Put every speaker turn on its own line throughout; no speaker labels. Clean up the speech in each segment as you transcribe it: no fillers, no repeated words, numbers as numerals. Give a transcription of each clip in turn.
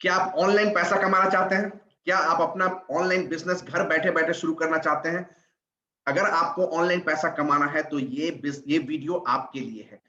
क्या आप ऑनलाइन पैसा कमाना चाहते हैं? क्या आप अपना ऑनलाइन बिज़नेस घर बैठे-बैठे शुरू करना चाहते हैं? अगर आपको ऑनलाइन पैसा कमाना है तो ये वीडियो आपके लिए है।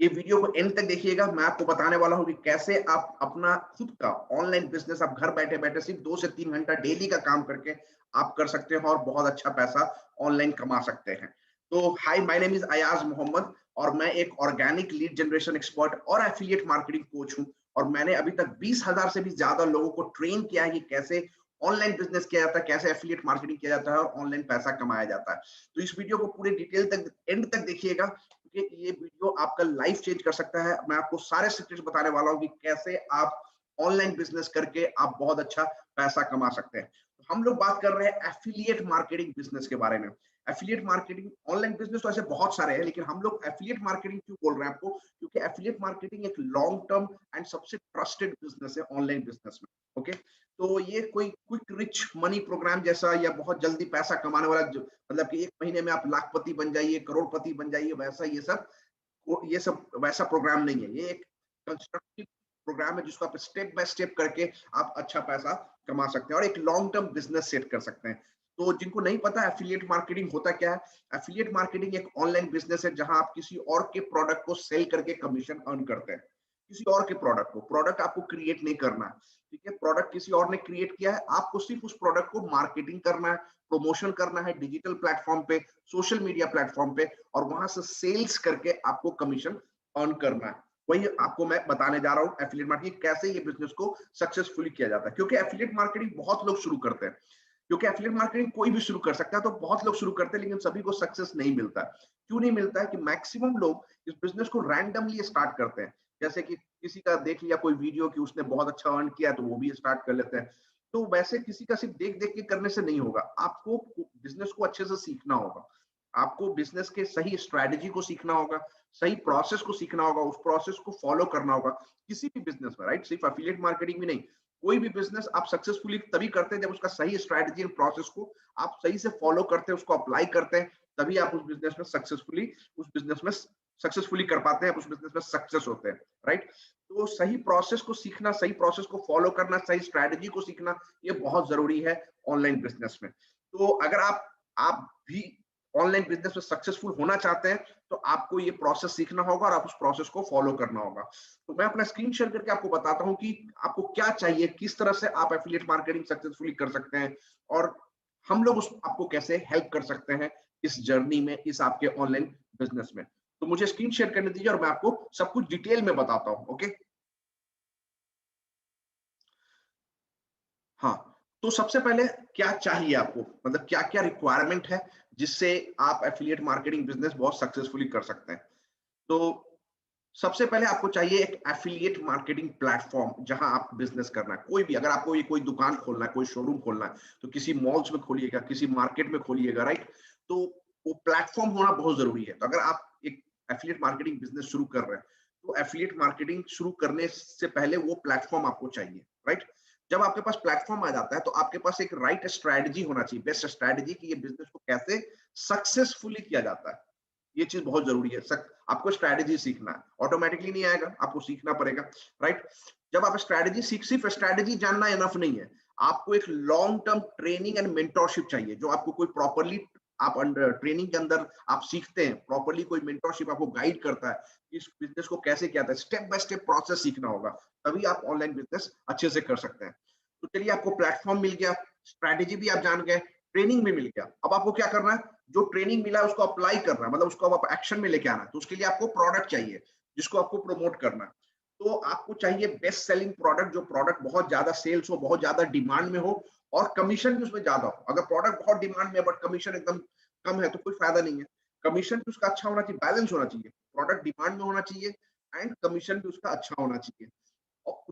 ये वीडियो को एंड तक देखिएगा, मैं आपको बताने वाला हूँ कि कैसे आप अपना खुद का ऑनलाइन बिज़नेस आप घर बैठे-बैठे सिर्फ 2 से 3 घंटा डेली का काम करके आप कर सकते हैं और बहुत अच्छा पैसा ऑनलाइन कमा सकते हैं। तो hi, my name is Ayaz Mohammad और मैं एक ऑर्गेनिक लीड जनरेशन एक्सपर्ट और एफिलिएट मार्केटिंग कोच हूँ और मैंने अभी तक 20,000 से भी ज़्यादा लोगों को ट्रेन किया है कि कैसे ऑनलाइन बिज़नेस किया जाता है, कैसे एफिलिएट मार्केटिंग किया जाता है और ऑनलाइन पैसा कमाया जाता है। तो इस वीडियो को पूरे डिटेल तक एंड तक देखिएगा क्योंकि ये वीडियो आपका लाइफ चेंज कर सकता है। मैं आपको सारे सीक्रेट्स बताने वाला हूँ कि कैसे आप ऑनलाइन बिज़नेस करके आप बहुत अच्छा पैसा कमा सकते हैं। तो हम लोग बात कर रहे हैं एफिलिएट मार्केटिंग बिज़नेस के बारे में। एफिलिएट मार्केटिंग ऑनलाइन बिज़नेस तो ऐसे बहुत सारे हैं, लेकिन हम लोग एफिलिएट मार्केटिंग क्यों बोल रहे हैं आपको? क्योंकि एफिलिएट मार्केटिंग एक लॉन्ग टर्म एंड सबसे ट्रस्टेड बिज़नेस है ऑनलाइन बिज़नेस में। ओके? तो ये कोई क्विक रिच मनी प्रोग्राम जैसा या बहुत जल्दी पैसा कमाने वाला जो मतलब कि 1 महीने में आप लाखपति बन जाइए, करोड़पति बन जाइए, वैसा ये सब वैसा प्रोग्राम नहीं है। ये एक कंस्ट्रक्टिव प्रोग्राम है जिसको आप स्टेप बाय स्टेप करके आप अच्छा पैसा कमा सकते हैं और एक लॉन्ग टर्म बिज़नेस सेट कर सकते हैं। तो जिनको नहीं पता एफिलिएट मार्केटिंग होता क्या है? एफिलिएट मार्केटिंग एक ऑनलाइन बिज़नेस है जहां आप किसी और के प्रोडक्ट को सेल करके कमीशन अर्न करते हैं। किसी और के प्रोडक्ट आपको क्रिएट नहीं करना है। ठीक है? प्रोडक्ट किसी और ने क्रिएट किया है, आपको सिर्फ उस प्रोडक्ट को मार्केटिंग करना है, प्रमोशन करना है डिजिटल प्लेटफॉर्म पे, सोशल मीडिया प्लेटफॉर्म पे और वहां से सेल्स करके आपको कमीशन अर्न करना है। वही आपको मैं बताने जा रहा हूँ एफिलिएट मार्केटिंग कैसे ये बिज़नेस को सक्सेसफुली किया जाता है। क्योंकि एफिलिएट मार्केटिंग बहुत लोग शुरू करते हैं। क्योंकि एफिलिएट मार्केटिंग कोई भी शुरू कर सकता है, तो बहुत लोग शुरू करते हैं लेकिन सभी को सक्सेस नहीं मिलता है। क्यों नहीं मिलता है? कि मैक्सिमम लोग इस बिज़नेस को रैंडमली स्टार्ट करते हैं। जैसे कि किसी का देख लिया कोई वीडियो कि उसने बहुत अच्छा अर्न किया तो वो भी स्टार्ट कर लेते हैं। तो वैसे किसी का सिर्फ देख-देख के करने से नहीं होगा। आपको बिज़नेस को अच्छे से सीखना होगा। आपको बिज़नेस के सही स्ट्रैटेजी को सीखना होगा, सही प्रोसेस को सीखना होगा, उस प्रोसेस को फॉलो करना होगा। किसी भी बिज़नेस में राइट? सिर्फ एफिलिएट मार्केटिंग में नहीं, कोई भी बिज़नेस आप सक्सेसफुली तभी करते हैं जब उसका सही स्ट्रैटेजी एंड प्रोसेस को आप सही से फॉलो करते हैं, उसको अप्लाई करते हैं, तभी आप उस बिज़नेस में सक्सेसफुली कर पाते हैं, उस बिज़नेस में सक्सेस होते हैं, राइट? तो सही प्रोसेस को सीखना, सही प्रोसेस को फॉलो करना, सही स्ट्रैटेजी को सीखना, ये बहुत ज़रूरी है ऑनलाइन बिज़नेस में। तो अगर आप भी ऑनलाइन बिज़नेस में सक्सेसफुल होना चाहते हैं, तो आपको ये प्रोसेस सीखना होगा और आप उस प्रोसेस को फॉलो करना होगा। तो मैं अपना स्क्रीन शेयर करके आपको बताता हूँ कि आपको क्या चाहिए, किस तरह से आप एफिलिएट मार्केटिंग सक्सेसफुली कर सकते हैं और हम लोग उस आपको कैसे हेल्प कर सकते हैं इस जर्नी में, इस आपके ऑनलाइन बिज़नेस में। तो मुझे स्क्रीन शेयर करने दीजिए और मैं आपको सब कुछ डिटेल में बताता हूँ, ओके? हाँ, तो सबसे पहले क्या चाहिए आपको? मतलब क्या-क्या रिक्वायरमेंट है, जिससे आप एफिलिएट मार्केटिंग बिज़नेस बहुत सक्सेसफुली कर सकते हैं? तो सबसे पहले आपको चाहिए एक एफिलिएट मार्केटिंग प्लेटफॉर्म जहां आप बिजनेस करना है। कोई भी अगर आपको ये कोई दुकान खोलना है, कोई शोरूम खोलना है, तो किसी मॉल्स में खोलिएगा, किसी मार्केट में खोलिएगा, राइट? तो वो प्लेटफॉर्म होना बहुत जरूरी है। तो अगर आप एक एफिलिएट मार्केटिंग बिजनेस शुरू कर रहे हैं, तो एफिलिएट मार्केटिंग शुरू करने से पहले वो प्लेटफॉर्म आपको चाहिए, राइट? जब आपके पास प्लेटफॉर्म आ जाता है तो आपके पास एक राइट स्ट्रैटेजी होना चाहिए, बेस्ट स्ट्रैटेजी कि ये बिजनेस को कैसे सक्सेसफुली किया जाता है। ये चीज बहुत जरूरी है। आपको स्ट्रैटेजी सीखना है, ऑटोमेटिकली नहीं आएगा, आपको सीखना पड़ेगा, राइट? जब आप स्ट्रैटेजी सिर्फ स्ट्रैटेजी जानना इनफ नहीं है, आपको एक long term training and mentorship चाहिए जो आपको कोई प्रॉपरली आप अंडर ट्रेनिंग के अंदर आप सीखते हैं, प्रॉपरली कोई मेंटरशिप आपको गाइड करता है इस बिजनेस को कैसे किया था, स्टेप बाय स्टेप प्रोसेस सीखना होगा, तभी आप ऑनलाइन बिजनेस अच्छे से कर सकते हैं। तो चलिए, आपको प्लेटफॉर्म मिल गया, स्ट्रैटेजी भी आप जान गए, ट्रेनिंग भी मिल गया। अब आपको क्या करना है? जो ट्रेनिंग मिला है उसको अप्लाई करना है, मतलब उसको आप एक्शन में लेके आना है। तो उसके लिए आपको प्रोडक्ट चाहिए जिसको आपको प्रमोट करना है। तो आपको चाहिए बेस्ट सेलिंग प्रोडक्ट, जो प्रोडक्ट बहुत ज्यादा सेल्स हो, बहुत ज्यादा डिमांड में हो और कमीशन भी उसमें ज्यादा हो। अगर प्रोडक्ट बहुत डिमांड में है बट कमीशन एकदम कम है तो कोई फायदा नहीं है। कमीशन भी उसका अच्छा होना चाहिए, बैलेंस होना चाहिए, प्रोडक्ट डिमांड में होना चाहिए एंड कमीशन भी उसका अच्छा होना चाहिए। और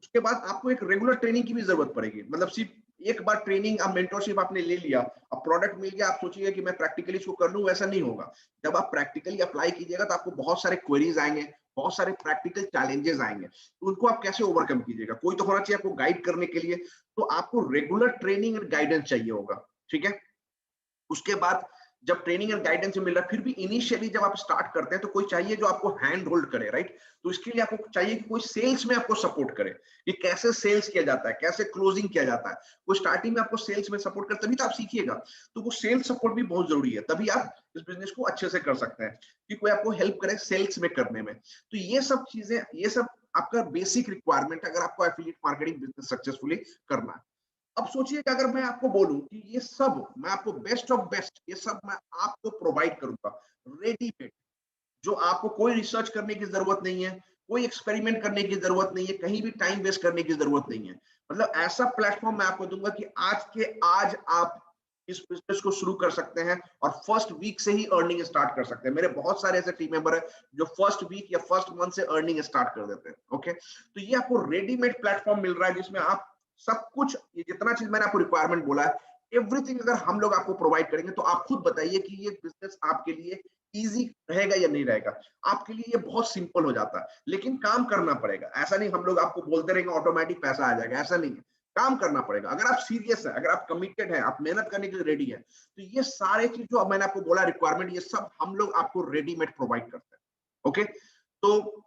उसके बाद आपको एक रेगुलर ट्रेनिंग की भी जरूरत पड़ेगी। मतलब सिर्फ एक बार ट्रेनिंग, आप मेंटरशिप आपने ले लिया, अब प्रोडक्ट मिल गया, आप सोचिए कि मैं प्रैक्टिकली इसको कर लूं, वैसा नहीं होगा। जब आप प्रैक्टिकली अप्लाई कीजिएगा तो आपको बहुत सारे क्वेरीज आएंगे, बहुत सारे प्रैक्टिकल चैलेंजेस आएंगे, तो उनको आप कैसे ओवरकम कीजिएगा? कोई तो होना चाहिए आपको गाइड करने के लिए। तो आपको रेगुलर ट्रेनिंग एंड गाइडेंस चाहिए होगा, ठीक है? उसके बाद जब ट्रेनिंग एंड गाइडेंस मिल रहा है, फिर भी इनिशियली जब आप स्टार्ट करते हैं तो कोई चाहिए जो आपको हैंड होल्ड करे, राइट? तो इसके लिए आपको चाहिए कि कोई सेल्स में आपको सपोर्ट करे कि कैसे सेल्स किया जाता है, कैसे क्लोजिंग किया जाता है। कोई स्टार्टिंग में आपको सेल्स में सपोर्ट करे, तभी तो आप सीखिएगा। तो वो सेल्स सपोर्ट भी बहुत जरूरी है, तभी आप इस बिजनेस को अच्छे से कर सकते हैं कि कोई आपको हेल्प करे सेल्स में करने में। तो ये सब चीजें, ये सब आपका बेसिक रिक्वायरमेंट है अगर आपको एफिलिएट मार्केटिंग बिजनेस सक्सेसफुली करना है। अब सोचिए कि अगर मैं आपको बोलूं कि ये सब मैं आपको बेस्ट ऑफ बेस्ट ये सब मैं आपको प्रोवाइड करूंगा रेडीमेड, जो आपको कोई रिसर्च करने की जरूरत नहीं है, कोई एक्सपेरिमेंट करने की जरूरत नहीं है, कहीं भी टाइम वेस्ट करने की जरूरत नहीं है। मतलब ऐसा प्लेटफॉर्म मैं आपको दूंगा कि आज के आज आप इस बिजनेस को शुरू कर सकते हैं और फर्स्ट वीक से ही अर्निंग स्टार्ट कर सकते हैं। मेरे बहुत सारे ऐसे टीम मेंबर है जो फर्स्ट वीक या फर्स्ट मंथ से अर्निंग स्टार्ट कर देते हैं। ओके, तो ये आपको रेडीमेड प्लेटफॉर्म मिल रहा है जिसमें आप सब कुछ, ये जितना चीज मैंने आपको रिक्वायरमेंट बोला है, एवरीथिंग अगर हम लोग आपको प्रोवाइड करेंगे तो आप खुद बताइए कि ये बिजनेस आपके लिए इजी रहेगा या नहीं रहेगा। आपके लिए ये बहुत सिंपल हो जाता है, लेकिन काम करना पड़ेगा। ऐसा नहीं हम लोग आपको बोलते रहेंगे ऑटोमेटिक पैसा आ जाएगा, ऐसा नहीं है। काम करना पड़ेगा। अगर आप सीरियस है, अगर आप कमिटेड है, आप मेहनत करने के लिए रेडी है, तो ये सारे चीज जो मैंने आपको बोला रिक्वायरमेंट, ये सब हम लोग आपको रेडीमेड प्रोवाइड करते हैं। ओके, तो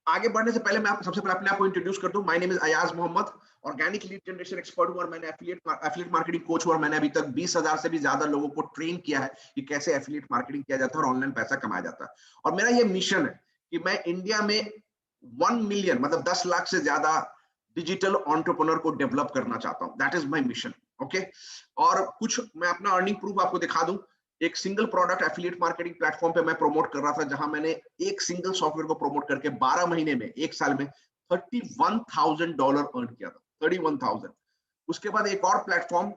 आगे बढ़ने से पहले मैं आपको सबसे पहले अपने आप को इंट्रोड्यूस कर दूं। My name is Ayaz Mohammed, organic lead generation expert हूं और मैंने एफिलिएट मार्केटिंग कोच हूं और मैंने अभी तक 20,000 से भी ज्यादा लोगों को ट्रेन किया है कि कैसे एफिलिएट मार्केटिंग किया जाता है और ऑनलाइन पैसा कमाया जाता है। और मेरा ये मिशन है कि मैं इंडिया में 1 मिलियन मतलब 10 लाख से ज्यादा डिजिटल एंटरप्रेन्योर को डेवलप करना चाहता हूं। That is my mission. Okay, और कुछ मैं अपना अर्निंग प्रूफ आपको दिखा दूं। एक single product affiliate marketing platform पे मैं प्रमोट कर रहा था, जहां मैंने एक सिंगल सॉफ्टवेयर को प्रमोट करके 12 महीने में, एक साल में $31,000 अर्न किया था। 31,000। उसके बाद एक और प्लेटफॉर्म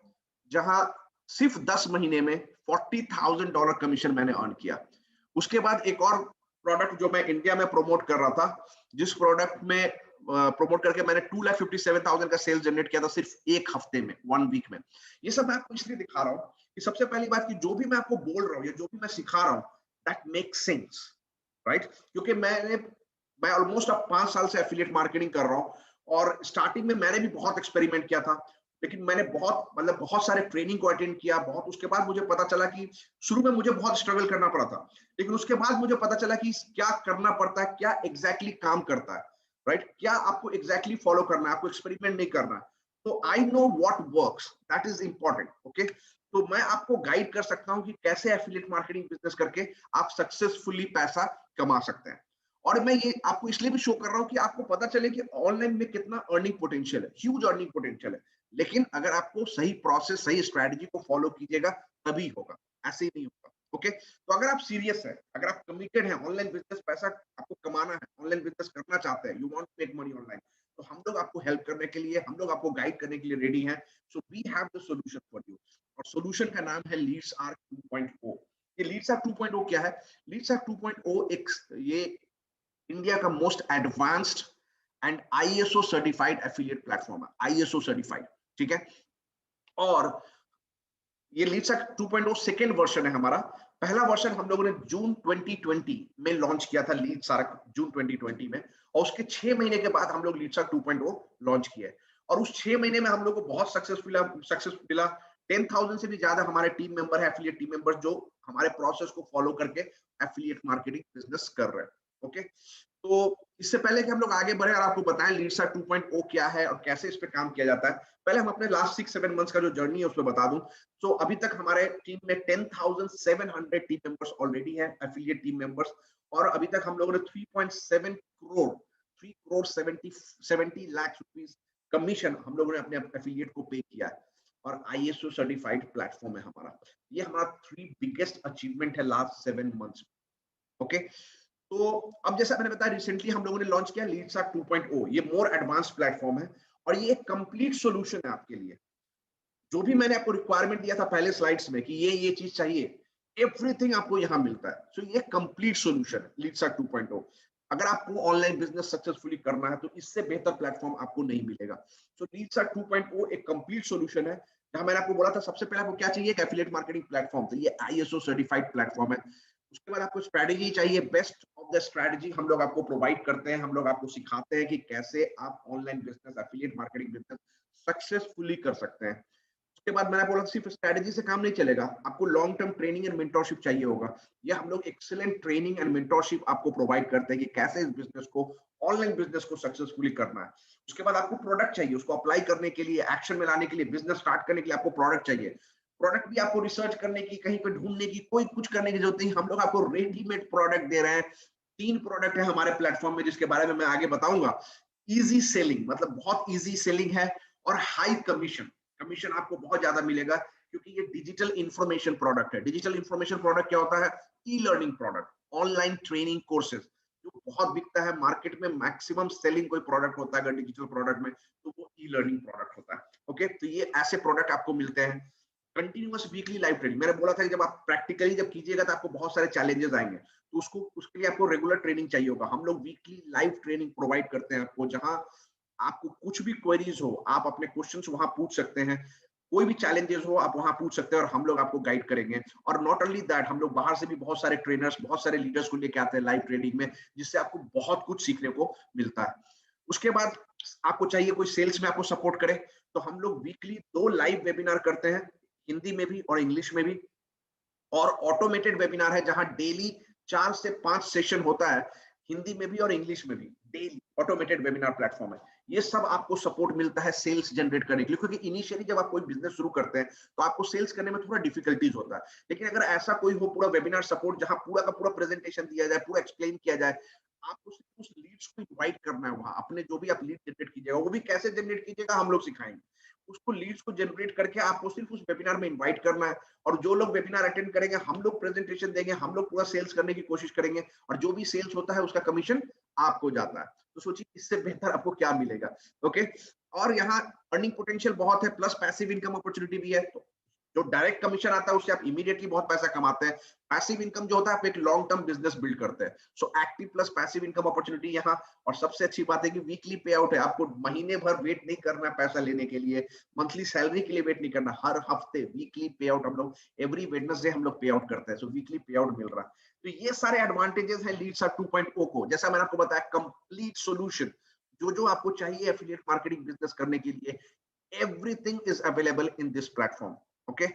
जहां सिर्फ 10 महीने में $40,000 कमीशन मैंने अर्न किया। उसके बाद एक और प्रोडक्ट जो मैं इंडिया में प्रमोट कर रहा था, जिस प्रोडक्ट में प्रमोट करके मैंने 2,57,000 का सेल्स जनरेट किया था सिर्फ एक हफ्ते में, 1 वीक में। ये सब मैं आपको इसलिए दिखा रहा हूँ कि सबसे पहली बात कि जो भी मैं आपको बोल रहा हूँ या जो भी मैं सिखा रहा हूँ, दैट मेक्स सेंस, राइट? क्योंकि मैं ऑलमोस्ट अब 5 साल से एफिलिएट मार्केटिंग कर रहा हूँ और स्टार्टिंग में मैंने भी बहुत एक्सपेरिमेंट किया था, लेकिन मैंने बहुत सारे ट्रेनिंग को अटेंड किया। बहुत उसके बाद मुझे पता चला कि शुरू में मुझे बहुत स्ट्रगल करना पड़ा था, लेकिन उसके बाद मुझे पता चला कि क्या करना पड़ता है, क्या एग्जैक्टली काम करता है, राइट? क्या आपको एग्जैक्टली फॉलो करना है, आपको एक्सपेरिमेंट नहीं करना है। तो I know what works, that is important. Okay, तो मैं आपको गाइड कर सकता हूं कि कैसे एफिलिएट मार्केटिंग बिजनेस करके आप सक्सेसफुली पैसा कमा सकते हैं। और मैं ये आपको इसलिए भी शो कर रहा हूं कि आपको पता चले कि ऑनलाइन में कितना अर्निंग पोटेंशियल है, ह्यूज अर्निंग पोटेंशियल है। लेकिन अगर आपको सही प्रोसेस, सही स्ट्रेटजी को फॉलो कीजिएगा तभी होगा, ऐसे ही नहीं होगा। ओके, तो अगर आप सीरियस है, अगर आप कमिटेड है, ऑनलाइन बिजनेस पैसा आपको कमाना है, ऑनलाइन बिजनेस करना चाहते हैं, you want to make money online, तो हम लोग आपको हेल्प करने के लिए, हम लोग आपको गाइड करने के लिए रेडी हैं। So we have the solution for you, और सॉल्यूशन का नाम है लीड्स आर्क 2.0। ये लीड्स आर्क 2.0 क्या है? लीड्स आर्क 2.0 एक ये इंडिया का most advanced and ISO certified affiliate platform है, आईएसओ सर्टिफाइड, ठीक है? और ये लीड्स आर्क 2.0 सेकेंड वर्जन है हमारा। पहला वर्जन हम लोगों ने जून 2020 में लॉन्च किया था, लीड्स आर्क जून 2020 में, और उसके 6 महीने के बाद हम लोग लीड्स आर्क 2.0 लॉन्च किए। और उस 6 महीने में हम लोग को बहुत सक्सेस मिला। 10,000 से भी ज्यादा हमारे टीम मेंबर है, एफिलिएट टीम मेंबर, जो हमारे प्रोसेस को फॉलो करके एफिलिएट मार्केटिंग बिजनेस कर रहे हैं। ओके, तो इससे पहले कि हम लोग आगे बढ़े और आपको बताएं लीड्स आर्क 2.0 क्या है और कैसे इस पे काम किया जाता है, पहले हम अपने लास्ट 6-7 मंथ्स का जो जर्नी है उसमें बता दूं। सो अभी तक हमारे टीम में 10,700 टीम मेंबर्स ऑलरेडी हैं, एफिलिएट टीम मेंबर्स। और अभी तक हम लोगों ने 3.7 करोड़ 3 करोड़ 70 लाख रुपीस कमीशन हम लोगों ने अपने एफिलिएट को पे किया है। और आईएसओ सर्टिफाइड प्लेटफॉर्म है हमारा। ये हमारा 3 बिगेस्ट अचीवमेंट है लास्ट 7 मंथ्स। ओके, तो अब जैसा मैंने बताया, रिसेंटली हम लोगों ने लॉन्च किया लीड्स आर्क 2.0। ये मोर एडवांस प्लेटफॉर्म है और ये एक कंप्लीट सॉल्यूशन है आपके लिए। जो भी मैंने आपको रिक्वायरमेंट दिया था पहले स्लाइड्स में कि ये चीज चाहिए, एवरीथिंग आपको यहाँ मिलता है। सो ये कंप्लीट सॉल्यूशन है लीड्स आर्क 2.0। अगर आपको ऑनलाइन बिजनेस सक्सेसफुली करना है तो इससे बेहतर प्लेटफॉर्म आपको नहीं मिलेगा। सो लीड्स आर्क 2.0 एक कंप्लीट सॉल्यूशन है, जहां मैंने आपको बोला था सबसे पहले आपको क्या चाहिए, एफिलिएट मार्केटिंग प्लेटफॉर्म। तो ये आईएसओ सर्टिफाइड प्लेटफॉर्म है। उसके बाद आपको स्ट्रेटजी चाहिए, बेस्ट ऑफ द स्ट्रेटजी हम लोग आपको प्रोवाइड करते हैं। हम लोग आपको सिखाते हैं कि कैसे आप online business, affiliate marketing business successfully कर सकते हैं। उसके बाद मैंने बोला सिर्फ स्ट्रेटजी से काम नहीं चलेगा, आपको long term training and mentorship चाहिए होगा। ये हम लोग एक्सीलेंट ट्रेनिंग एंड मेंटरशिप आपको प्रोवाइड करते हैं कि कैसे इस बिजनेस को, ऑनलाइन बिजनेस को सक्सेसफुली करना है। उसके बाद आपको प्रोडक्ट चाहिए, उसको अप्लाई करने के लिए, एक्शन में लाने के लिए, बिजनेस स्टार्ट करने के लिए आपको प्रोडक्ट चाहिए। प्रोडक्ट भी आपको रिसर्च करने की, कहीं पे ढूंढने की, कोई कुछ करने की जरूरत नहीं, हम लोग आपको रेडीमेड प्रोडक्ट दे रहे हैं। 3 प्रोडक्ट है हमारे प्लेटफॉर्म में जिसके बारे में मैं आगे बताऊंगा। ईजी सेलिंग, मतलब बहुत ईजी सेलिंग है, और हाई कमीशन, कमीशन आपको बहुत ज्यादा मिलेगा, क्योंकि ये डिजिटल इंफॉर्मेशन प्रोडक्ट है। डिजिटल इंफॉर्मेशन प्रोडक्ट क्या होता है? E learning product, online training courses, जो बहुत बिकता है मार्केट में। मैक्सिमम सेलिंग कोई प्रोडक्ट होता है अगर डिजिटल प्रोडक्ट में, तो वो ई लर्निंग प्रोडक्ट होता है। ओके, तो ये ऐसे प्रोडक्ट आपको मिलते हैं। कंटिन्यूअस वीकली लाइव ट्रेनिंग, मैंने बोला था कि जब आप प्रैक्टिकली जब कीजिएगा तो आपको बहुत सारे चैलेंजेस आएंगे, तो उसको, उसके लिए आपको रेगुलर ट्रेनिंग चाहिए होगा। हम लोग वीकली लाइव ट्रेनिंग प्रोवाइड करते हैं आपको, जहां आपको कुछ भी क्वेरीज हो, आप अपने क्वेश्चंस वहां पूछ सकते हैं। कोई भी चैलेंजेस हो आप वहां पूछ सकते हैं, और हम लोग आपको गाइड करेंगे। और नॉट ओनली दैट, हम लोग बाहर से भी बहुत सारे ट्रेनर्स, बहुत सारे लीडर्स को लेके आते हैं लाइव ट्रेनिंग में, जिससे आपको बहुत कुछ सीखने को मिलता है। उसके बाद आपको चाहिए कोई सेल्स में आपको सपोर्ट करे, तो हम लोग वीकली 2 लाइव वेबिनार करते हैं, हिंदी में भी और इंग्लिश में भी। और ऑटोमेटेड वेबिनार है, जहां डेली 4 से 5 सेशन होता है, हिंदी में भी और इंग्लिश में भी। डेली ऑटोमेटेड वेबिनार प्लेटफॉर्म है। ये सब आपको सपोर्ट मिलता है सेल्स जनरेट करने के लिए, क्योंकि इनिशियली जब आप कोई बिजनेस शुरू करते हैं तो आपको सेल्स करने में थोड़ा डिफिकल्टीज होता है। लेकिन अगर ऐसा कोई हो पूरा वेबिनार सपोर्ट, जहां पूरा का पूरा प्रेजेंटेशन दिया जाए, पूरा एक्सप्लेन किया जाए, आपको सिर्फ उस लीड्स को इनवाइट करना है वहां। अपने जो भी आप लीड जनरेट कीजिएगा, वो भी कैसे जनरेट कीजिएगा हम लोग सिखाएंगे। उसको लीड्स को जनरेट करके आपको सिर्फ उस वेबिनार में इनवाइट करना है, और जो लोग वेबिनार अटेंड करेंगे, हम लोग प्रेजेंटेशन देंगे, हम लोग पूरा सेल्स करने की कोशिश करेंगे, और जो भी सेल्स होता है उसका कमीशन आपको जाता है। तो सोचिए इससे बेहतर आपको क्या मिलेगा। ओके, और यहाँ अर्निंग पोटेंशियल बहुत है, प्लस पैसिव इनकम अपॉर्चुनिटी भी है। तो जो डायरेक्ट कमीशन आता है उससे आप इमीडिएटली बहुत पैसा कमाते हैं। पैसिव इनकम जो होता है, आप एक लॉन्ग टर्म बिजनेस बिल्ड करते हैं। So active plus passive income opportunity यहाँ। और सबसे अच्छी बात है कि वीकली पे आउट है, आपको महीने भर वेट नहीं करना पैसा लेने के लिए, मंथली सैलरी के लिए वेट नहीं करना। हर हफ्ते वीकली पे आउट हम लोग, एवरी वेडनेसडे हम लोग पे आउट करते हैं। सो वीकली पे आउट मिल रहा है। तो ये सारे एडवांटेजेस हैं लीड्सर्क 2.0 को। जैसा मैंने आपको बताया, कंप्लीट सॉल्यूशन, जो जो आपको चाहिए एफिलिएट मार्केटिंग बिजनेस करने के लिए, everything is available in this platform. Okay,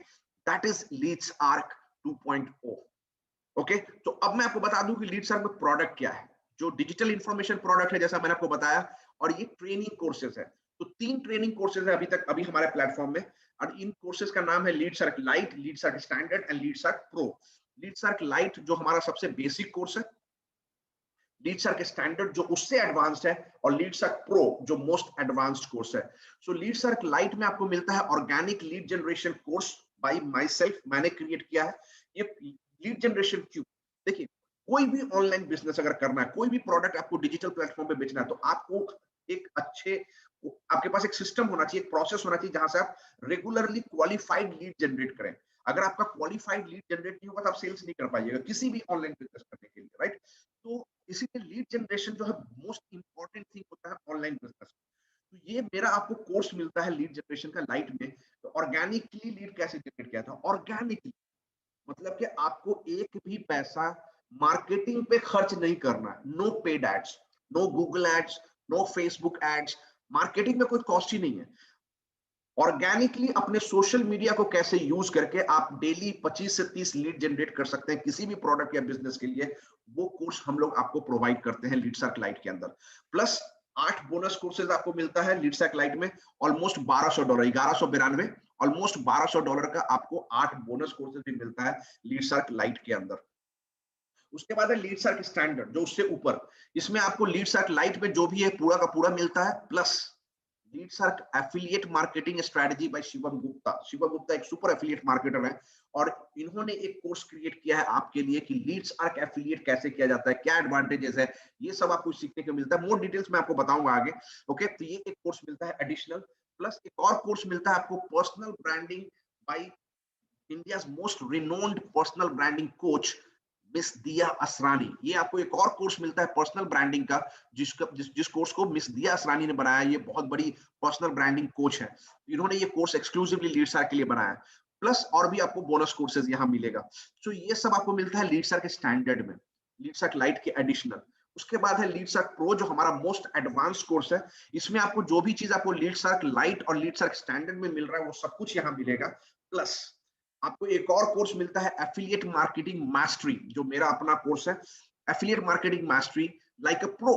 that is LeadsArc 2.0. Okay, तो अब मैं आपको बता दूं कि लीड्सआर्क में प्रोडक्ट क्या है। जो डिजिटल इंफॉर्मेशन प्रोडक्ट है, जैसा मैंने आपको बताया, और ये ट्रेनिंग कोर्सेज है। तो 3 ट्रेनिंग कोर्सेज है अभी हमारे प्लेटफॉर्म में, और इन कोर्सेज का नाम है LeadsArk lite, LeadsArk standard and LeadsArk pro. LeadsArk lite जो हमारा सबसे बेसिक कोर्स है, लीड्सआर्क स्टैंडर्ड जो उससे एडवांस्ड है, और लीड्सआर्क प्रो जो मोस्ट एडवांस्ड कोर्स है। सो लीड्सआर्क लाइट में आपको मिलता है organic lead generation course buy my self, मैंने क्रिएट किया है ये लीड जनरेशन क्यूब। देखिए, कोई भी ऑनलाइन बिजनेस अगर करना है, कोई भी प्रोडक्ट आपको डिजिटल प्लेटफॉर्म पे बेचना है, तो आपको एक अच्छे, आपके पास एक सिस्टम होना चाहिए, एक प्रोसेस होना चाहिए, जहां से आप रेगुलरली क्वालिफाइड लीड जनरेट करें। अगर आपका क्वालिफाइड लीड जनरेट नहीं होगा तो आप सेल्स नहीं कर पाइएगा किसी भी ऑनलाइन बिजनेस करने के लिए, राइट? तो इसीलिए लीड जनरेशन जो है मोस्ट इंपॉर्टेंट थिंग होता है ऑनलाइन बिजनेस। तो ये मेरा आपको कोर्स मिलता है लीड जनरेशन का लाइट में। तो ऑर्गेनिकली लीड कैसे जनरेट किया था? ऑर्गेनिकली मतलब कि आपको एक भी पैसा मार्केटिंग पे खर्च नहीं करना है। No paid ads, no Google ads, no Facebook ads, marketing में कोई कॉस्ट ही नहीं है। ऑर्गेनिकली अपने सोशल मीडिया को कैसे यूज करके आप डेली 25 से 30 लीड जनरेट कर सकते हैं किसी भी प्रोडक्ट या बिजनेस के लिए, वो कोर्स हम लोग आपको प्रोवाइड करते हैं लीड्सआर्क लाइट के अंदर। प्लस 8 बोनस कोर्सेज आपको मिलता है लीड्सआर्क लाइट में, ऑलमोस्ट $1200, 1192, ऑलमोस्ट $1200 का आपको 8 बोनस कोर्सेज भी मिलता है लीड्सआर्क लाइट के अंदर। उसके बाद है लीड्सआर्क स्टैंडर्ड जो उससे ऊपर, इसमें आपको लीड्सआर्क लाइट में जो भी है पूरा का पूरा मिलता है, plus LeadsArk affiliate marketing strategy by Shivam Gupta. Shivam Gupta एक सुपर एफिलिएट मार्केटर है, और इन्होंने एक कोर्स क्रिएट किया है आपके लिए कि लीड्सआर्क एफिलिएट कैसे किया जाता है, क्या एडवांटेजेस है, ये सब आपको सीखने को मिलता है। मोर डिटेल्स मैं आपको बताऊंगा आगे। ओके, तो ये एक कोर्स मिलता है एडिशनल। प्लस एक और कोर्स मिलता है आपको, personal branding by India's most renowned personal branding coach miss Diya Asrani. ये आपको एक और कोर्स मिलता है पर्सनल ब्रांडिंग का, जिस कोर्स को मिस दिया असरानी ने बनाया। ये बहुत बड़ी पर्सनल ब्रांडिंग कोच है, इन्होंने ये कोर्स एक्सक्लूसिवली लीड्सआर्क के लिए बनाया। प्लस और भी आपको बोनस कोर्सेज यहाँ मिलेगा। सो ये सब आपको मिलता है लीड्सआर्क के स्टैंडर्ड में, लीड्सआर्क लाइट के एडिशनल। उसके बाद है लीडसर्क प्रो, जो हमारा मोस्ट एडवांस कोर्स है। इसमें आपको जो भी चीज आपको लीडसर्क लाइट और लीडसर्क स्टैंडर्ड में मिल रहा है वो सब कुछ यहाँ मिलेगा। प्लस आपको एक और कोर्स मिलता है एफिलिएट मार्केटिंग मास्टरी, जो मेरा अपना कोर्स है। Affiliate marketing mastery like a pro,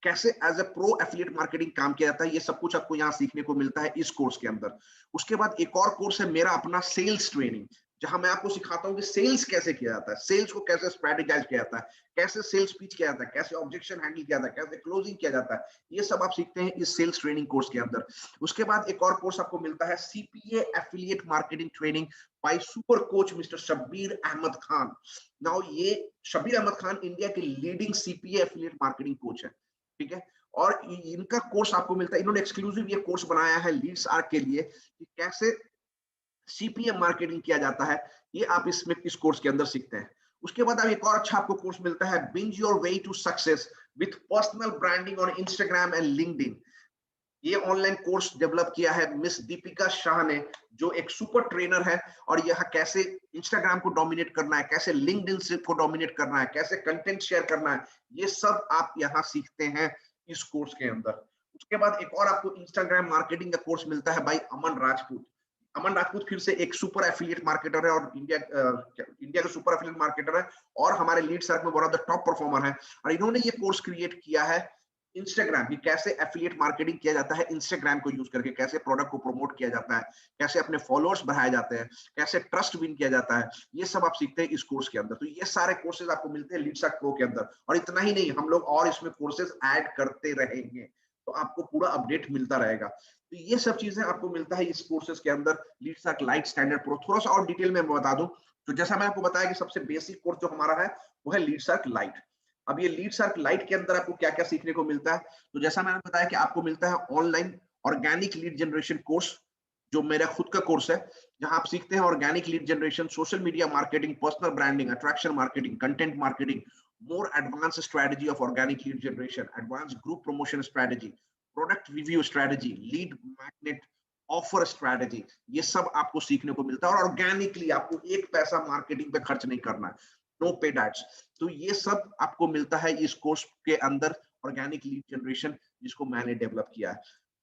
कैसे as a pro affiliate marketing काम किया जाता है, ये सब कुछ आपको यहाँ सीखने को मिलता है इस कोर्स के अंदर। उसके बाद एक और कोर्स है मेरा अपना सेल्स ट्रेनिंग, जहां मैं आपको सिखाता हूँ कि सेल्स कैसे किया जाता है, सेल्स को कैसे स्ट्रेटेजाइज किया जाता है, कैसे सेल्स पिच किया जाता है, कैसे ऑब्जेक्शन हैंडल किया जाता है, कैसे क्लोजिंग किया जाता है, ये सब आप सीखते हैं इस सेल्स ट्रेनिंग कोर्स के अंदर। उसके बाद एक और कोर्स आपको मिलता है CPA affiliate marketing training by super coach mister Shabbir Ahmed Khan. Now ये शब्बीर अहमद खान इंडिया के leading CPA affiliate marketing coach है, ठीक है। और इनका कोर्स आपको मिलता है, इन्होंने एक्सक्लूसिव ये कोर्स बनाया है लीड्स आर्क के लिए कि कैसे सीपीएम मार्केटिंग किया जाता है, ये आप इसमें इस कोर्स के अंदर सीखते हैं। उसके बाद अब एक और अच्छा आपको कोर्स मिलता है binge your way to success with personal branding on Instagram and LinkedIn. ये ऑनलाइन कोर्स डेवलप किया है मिस दीपिका शाह ने, जो एक सुपर ट्रेनर है। और यह कैसे इंस्टाग्राम को डोमिनेट करना है, कैसे लिंक्डइन को डोमिनेट करना है, कैसे कंटेंट शेयर करना है, ये सब आप यहाँ सीखते हैं इस कोर्स के अंदर। उसके बाद एक और आपको इंस्टाग्राम मार्केटिंग का कोर्स मिलता है भाई अमन राजपूत। अमन राजपूत फिर से एक सुपर एफिलिएट मार्केटर है और इंडिया का सुपर एफिलिएट मार्केटर है, और हमारे लीड सर्कल में one of the top performer है। और इन्होंने ये कोर्स क्रिएट किया है इंस्टाग्राम की, कैसे एफिलिएट मार्केटिंग किया जाता है इंस्टाग्राम को यूज करके, कैसे प्रोडक्ट को प्रमोट किया जाता है, कैसे अपने फॉलोअर्स बढ़ाए जाते हैं, कैसे ट्रस्ट विन किया जाता है, ये सब आप सीखते हैं इस कोर्स के अंदर। तो ये सारे कोर्सेज आपको मिलते हैं लीडसर्क प्रो के अंदर। और इतना ही नहीं, हम लोग और इसमें कोर्सेज ऐड करते रहेंगे, तो आपको पूरा अपडेट मिलता रहेगा। तो ये सब चीजें आपको मिलता है इस कोर्सेज के अंदर, लीडसर्क लाइट, स्टैंडर्ड, प्रो। थोड़ा सा और डिटेल में बता दूं तो जैसा मैंने आपको बताया कि सबसे बेसिक कोर्स जो हमारा है वो है लीडसर्क लाइट। अब ये लीडसर्क लाइट के अंदर आपको क्या क्या सीखने को मिलता है, तो जैसा मैंने बताया कि आपको मिलता है online organic lead generation course, जो मेरा खुद का कोर्स है, जहां आप सीखते हैं organic lead generation, social media marketing, personal branding, attraction marketing, content marketing, more advance strategy of organic lead generation, advance group promotion strategy, product review strategy, lead magnet offer strategy, ये सब आपको सीखने को मिलता है। और ऑर्गेनिकली आपको एक पैसा मार्केटिंग पे खर्च नहीं करना है, नो पेड एड्स। तो ये सब आपको मिलता है इस कोर्स के अंदर, ऑर्गेनिक लीड जनरेशन, जिसको मैंने डेवलप किया है।